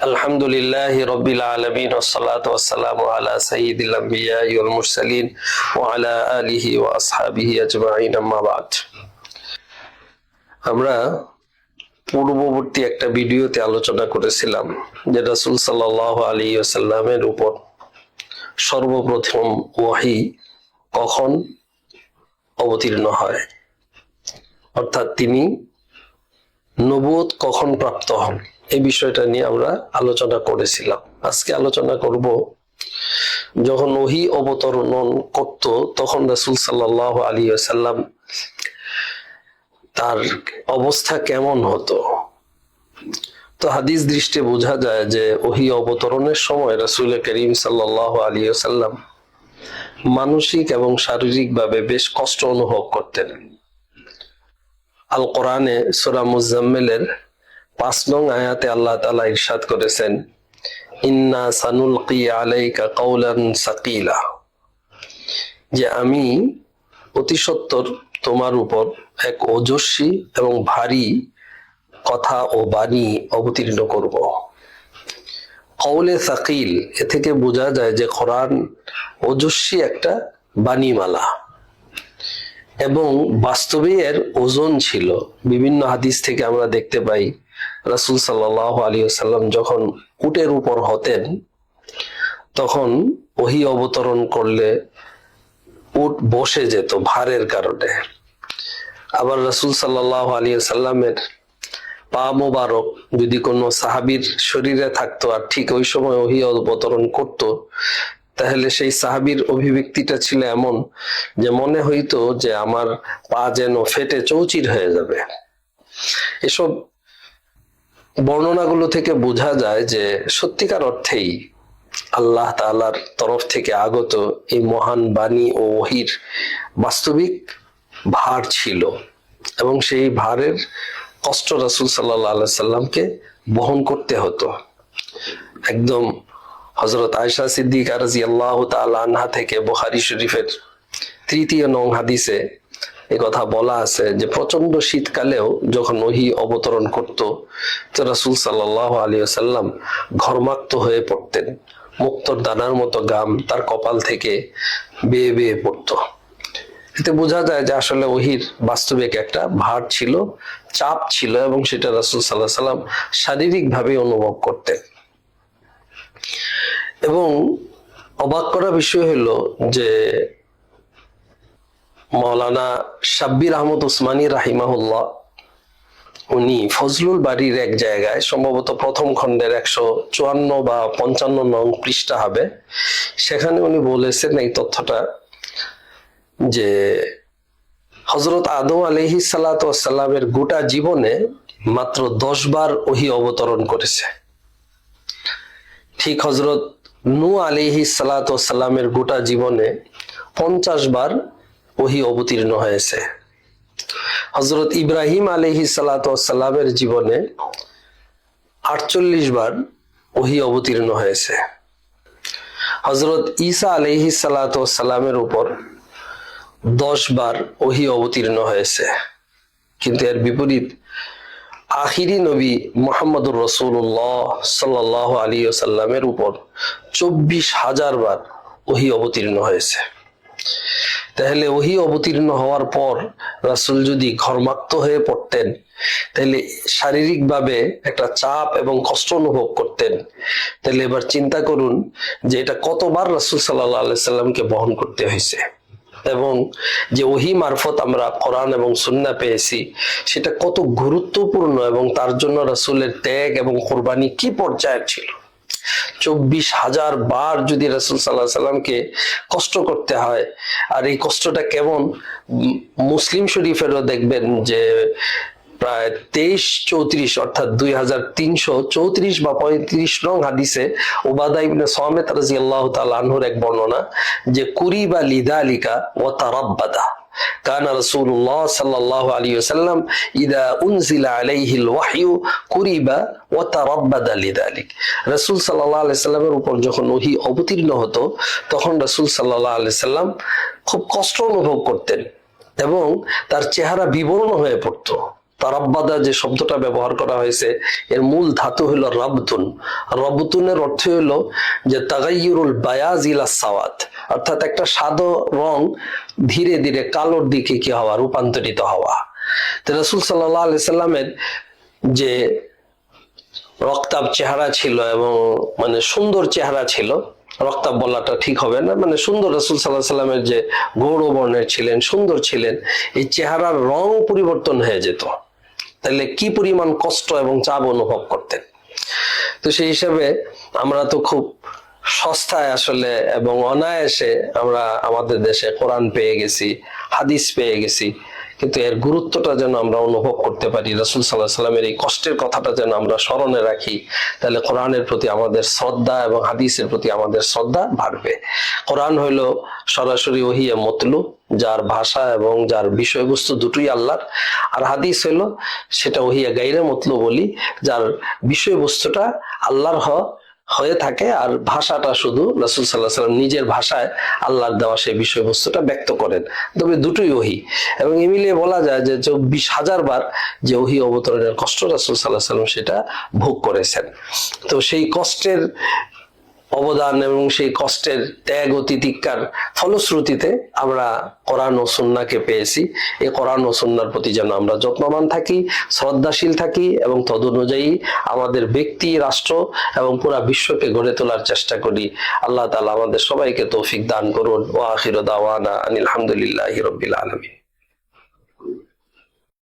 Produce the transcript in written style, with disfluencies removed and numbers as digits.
আলহামদুলিল্লাহি রাব্বিল আলামিন ওয়াসসালাতু ওয়াসসালামু আলা সাইয়্যিদিল আমবিয়াই ওয়াল মুরসালিন ওয়া আলা আলিহি ওয়া আসহাবিহি আজমাইন, আম্মা বাদ। আমরা পূর্ববর্তী একটা ভিডিওতে আলোচনা করেছিলাম যে রাসূল সাল্লাল্লাহু আলাইহি ওয়াসাল্লামের উপর সর্বপ্রথম ওহী কখন অবতীর্ণ হয়, অর্থাৎ তিনি নবুয়ত কখন প্রাপ্ত হন, এই বিষয়টা নিয়ে আমরা আলোচনা করেছিলাম। আজকে আলোচনা করব যখন ওহী অবতরণ করত তখন রাসূল সাল্লাল্লাহু আলাইহি ওয়াসাল্লাম তার অবস্থা কেমন হতো। তো হাদিস দৃষ্টে বোঝা যায় যে ওহী অবতরণের সময় রাসূল করিম সাল্লাল্লাহু আলাইহি ওয়াসাল্লাম মানসিক এবং শারীরিকভাবে বেশ কষ্ট অনুভব করতেন। আল কোরআনে সূরা মুজাম্মিলের ৫ নং আয়াতে আল্লাহ তাআলা ইরশাদ করেছেন, ইন্না সানুলকি আলাইকা কাওলান সাকিলা, যে আমি অতি সত্বর তোমার উপর এক ওজস্বী এবং ভারী কথা ও বাণী অবতীর্ণ করব। কওলে সাকিল, এ থেকে বোঝা যায় যে কোরআন ওজস্বী একটা বাণীমালা এবং বাস্তবে এর ওজন ছিল। বিভিন্ন হাদিস থেকে আমরা দেখতে পাই রাসূল সাল্লাল্লাহু আলাইহি ওয়াসাল্লাম যখন উটের উপর হতেন তখন ওহী অবতরণ করলে উট বসে যেত ভারের কারণে। আবার রাসূল সাল্লাল্লাহু আলাইহি ওয়াসাল্লামের পা মোবারক যদি কোনো সাহাবীর শরীরে থাকতো আর ঠিক ওই সময় ওহী অবতরণ করত, তাহলে সেই সাহাবীর অভিব্যক্তিটা ছিল এমন যে মনে হইতো যে আমার পা যেন ফেটে চৌচির হয়ে যাবে। এসব বর্ণনাগুলো থেকে বোঝা যায় যে সত্যিকার অর্থেই আল্লাহ তাআলার তরফ থেকে আগত এই মহান বাণী ও ওহীর বাস্তবিক ভার ছিল এবং সেই ভারের কষ্ট রাসূল সাল্লাল্লাহু আলাইহি সাল্লামকে বহন করতে হতো। একদম হযরত আয়েশা সিদ্দিকা রাদিয়াল্লাহু তাআলা আনহা থেকে বুখারী শরীফের ৩য় নং হাদিসে এই কথা বলা আছে যে প্রচন্ড শীতকালেও যখন ওহী অবতরণ করত তো রাসূল সাল্লাল্লাহু আলাইহি ওয়াসাল্লাম ঘর্মাক্ত হয়ে পড়তেন, মুক্তোর দানার মতো ঘাম তার কপাল থেকে বেয়ে বেয়ে পড়ত। এতে বোঝা যায় যে আসলে ওহীর বাস্তবিক একটা ভার ছিল, চাপ ছিল এবং সেটা রাসূল সাল্লাল্লাহু আলাইহি ওয়াসাল্লাম শারীরিকভাবে অনুভব করতেন। এবং অবাক করা বিষয় হলো যে মাওলানা শাব্বির আহমদ উসমানী রাহিমাহুল্লাহ উনি ফজলুল বাড়ির এক জায়গায় সম্ভবত প্রথম খণ্ডের ১৫৪ বা ৫৫ নং পৃষ্ঠা হবে, সেখানে উনি বলেছেন এই তথ্যটা যে হযরত আদম আলাইহিস সালাতু ওয়াস সালামের গোটা জীবনে মাত্র ১০ বার ওহী অবতরণ করেছে। ঠিক হযরত নূহ আলাইহিস সালাতু ওয়াস সালামের গোটা জীবনে ৫০ বার ওহী অবতীর্ণ হয়েছে। হযরত ইব্রাহিম আলাইহিস সালাতু ওয়াস সালামের জীবনে ৪৮ বার ওহী অবতীর্ণ হয়েছে। হযরত ঈসা আলাইহিস সালাতু ওয়াস সালামের উপর ১০ বার ওহী অবতীর্ণ হয়েছে। কিন্তু এর বিপরীত আখিরি নবী মুহাম্মদুর রাসূলুল্লাহ সাল্লাল্লাহু আলাইহি ওয়াসাল্লামের উপর ২৪,০০০ বার ওহী অবতীর্ণ হয়েছে। তাহলে ওহী অবতীর্ণ হওয়ার পর রাসূল যদি ঘর্মাক্ত হয়ে পড়তেন তাহলে শারীরিকভাবে একটা চাপ এবং কষ্ট অনুভব করতেন। তাহলে এবার চিন্তা করুন যে এটা কতবার রাসূল সাল্লাল্লাহু আলাইহি সাল্লামকে বহন করতে হয়েছে এবং যে ওহী মারফত আমরা কোরআন এবং সুন্নাহ পেয়েছি সেটা কত গুরুত্বপূর্ণ এবং তার জন্য রাসূলের ত্যাগ এবং কুরবানি কি পর্যায়ের ছিল। ২৪,০০০ বার যদি রাসূল সাল্লাল্লাহু আলাইহি সাল্লামকে কষ্ট করতে হয়, আর এই কষ্টটা কেমন, মুসলিম শরীফেরও দেখবেন যে প্রায় ২৩-৩৪ অর্থাৎ ২৩৩৪ বা ৩৫ নং হাদিসে উবাদা ইবনে সামিত রাদিয়াল্লাহু তাআলা আনহুর এক বর্ণনা যে কুরিবা লিযালিকা ওয়া তারাব্বাদা কানা রাসূলুল্লাহ সাল্লাল্লাহু আলাইহি ওয়াসাল্লাম ইযা উনজিলা আলাইহিল ওয়াহয়ু কুরিবা ওয়া তারাব্বাদা লিযালিক। রাসূল সাল্লাল্লাহু আলাইহি সাল্লামের উপর যখন ওহী অবতীর্ণ হতো তখন রাসূল সাল্লাল্লাহু আলাইহি সাল্লাম খুব কষ্ট অনুভব করতেন এবং তার চেহারা বিবর্ণ হয়ে পড়তো। তারাব্বাদা যে শব্দটা ব্যবহার করা হয়েছে এর মূল ধাতু হলো রাবতুন। রাবতুনের অর্থ হলো যে তাগাইয়ুরুল বায়াজ ইলা সাওয়াদ, অর্থাৎ একটা সাদা রং ধীরে ধীরে কালোর দিকে কি হওয়া, রূপান্তরিত হওয়া। তো রাসূল সাল্লাল্লাহু আলাইহি সাল্লামের যে রক্তাভ চেহারা ছিল এবং মানে সুন্দর চেহারা ছিল, রক্তাভ বলাটা ঠিক হবে না, মানে সুন্দর, রাসূল সাল্লাল্লাহু আলাইহি সাল্লামের যে গৌর বর্ণের ছিলেন, সুন্দর ছিলেন, এই চেহারার রং পরিবর্তন হয়ে যেত, তাহলে কি পরিমাণ কষ্ট এবং চাপ অনুভব করতেন। তো সেই হিসাবে আমরা তো খুব সস্তায় আসলে এবং অনায়াসে আমরা আমাদের দেশে কোরআন পেয়ে গেছি, হাদিস পেয়ে গেছি, কিন্তু এর গুরুত্বটা যেন আমরা অনুভব করতে পারি, রাসূল সাল্লাল্লাহু আলাইহি সাল্লামের এই কষ্টের কথাটা যেন আমরা স্মরণে রাখি, তাহলে কোরআনের প্রতি আমাদের শ্রদ্ধা এবং হাদিসের প্রতি আমাদের শ্রদ্ধা বাড়বে। কোরআন হইলো সরাসরি ওহিয়ে মতলু, যার ভাষা এবং যার বিষয়বস্তু দুটোই আল্লাহর, আর হাদিস হইলো সেটা ওহিয়া গাইরে মতলু বলি, যার বিষয়বস্তুটা আল্লাহর হয়ে থাকে আর ভাষাটা শুধু রাসূল সাল্লাল্লাহু আলাইহি সাল্লাম নিজের ভাষায় আল্লাহর দেওয়া সেই বিষয়বস্তুটা ব্যক্ত করেন। তবে দুটোই ওহী, এবং মিলিয়ে বলা যায় যে 24,000 বার যে ওহী অবতরণের কষ্ট রাসূল সাল্লাল্লাহু আলাইহি সাল্লাম সেটা ভোগ করেছেন। তো সেই কষ্টের অবদান এবং সেই কষ্টের ত্যাগ ও তিতিক্ষার ফলশ্রুতিতে আমরা কোরআন ও সুন্নাহকে পেয়েছি। এই কোরআন ও সুন্নাহর প্রতি যেন আমরা যত্নবান থাকি, শ্রদ্ধাশীল থাকি এবং তদনুযায়ী আমাদের ব্যক্তি, রাষ্ট্র এবং পুরা বিশ্বকে গড়ে তোলার চেষ্টা করি। আল্লাহ তাআলা আমাদের সবাইকে তৌফিক দান করুন। ওয়া আখিরু দাওয়ানা আনিল হামদুলিল্লাহি রাব্বিল আলামিন।